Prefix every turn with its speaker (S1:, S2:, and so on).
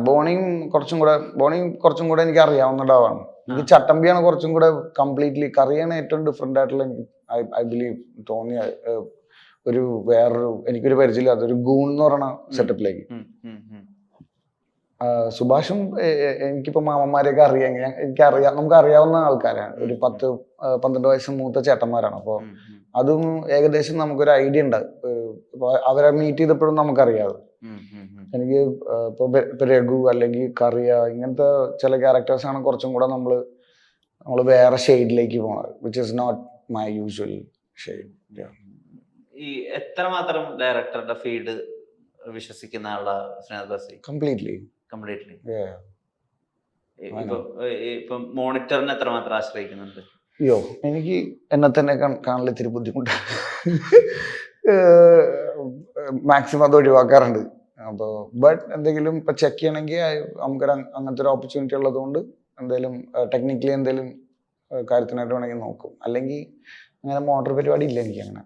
S1: Boning കുറച്ചും കൂടെ എനിക്ക് അറിയാവുന്ന ഡാവാണ്. എനിക്ക് ചട്ടമ്പിയാണ് കുറച്ചും കൂടെ കംപ്ലീറ്റ്ലി. കറിയാണ് ഏറ്റവും ഡിഫറെന്റ് ആയിട്ടുള്ള എനിക്ക് ഐ ബിലീവ് തോന്നിയ ഒരു വേറൊരു എനിക്കൊരു പരിചയമില്ല. അതൊരു ഗൂൺ എന്ന് പറയുന്ന സെറ്റപ്പിലേക്ക്. സുഭാഷും എനിക്കിപ്പോ മാമന്മാരെയൊക്കെ അറിയാം. നമുക്ക് അറിയാവുന്ന ആൾക്കാരാണ്. ഒരു 10-12 വയസ്സ് മൂത്ത ചേട്ടന്മാരാണ്. അപ്പോൾ അതും ഏകദേശം നമുക്കൊരു ഐഡിയ ഉണ്ട്. അവരെ മീറ്റ് ചെയ്തപ്പോഴും നമുക്കറിയാതെ. എനിക്ക് ഇപ്പൊ രഘു അല്ലെങ്കിൽ കറിയ ഇങ്ങനത്തെ ചില ക്യാരക്ടേഴ്സാണ് കുറച്ചും കൂടെ നമ്മള് വേറെ ഷെയ്ഡിലേക്ക് പോകുന്നത്, which is not my usual shade.
S2: ഈ എത്രമാത്രം ഡയറക്ടറുടെ ഫീഡ് വിശ്വസിക്കുന്ന ആളാ സ്നേഹദാസി?
S1: കംപ്ലീറ്റ്ലി.
S2: ഇപ്പൊ മോണിറ്ററിനെ എത്രമാത്രം ആശ്രയിക്കുന്നുണ്ട്?
S1: അയ്യോ, എനിക്ക് എന്നെ തന്നെ കാണാൻ ഇത്തിരി ബുദ്ധിമുട്ടാണ്. മാക്സിമം അത് ഒഴിവാക്കാറുണ്ട്. അപ്പോൾ ബട്ട് എന്തെങ്കിലും ഇപ്പൊ ചെക്ക് ചെയ്യണമെങ്കിൽ നമുക്ക് അങ്ങനത്തെ ഒരു ഓപ്പർച്യൂണിറ്റി ഉള്ളത് കൊണ്ട് എന്തെങ്കിലും ടെക്നിക്കലി എന്തെങ്കിലും കാര്യത്തിനായിട്ട് വേണമെങ്കിൽ നോക്കും. അല്ലെങ്കിൽ അങ്ങനെ മോട്ടർ പരിപാടി ഇല്ല എനിക്ക് അങ്ങനെ.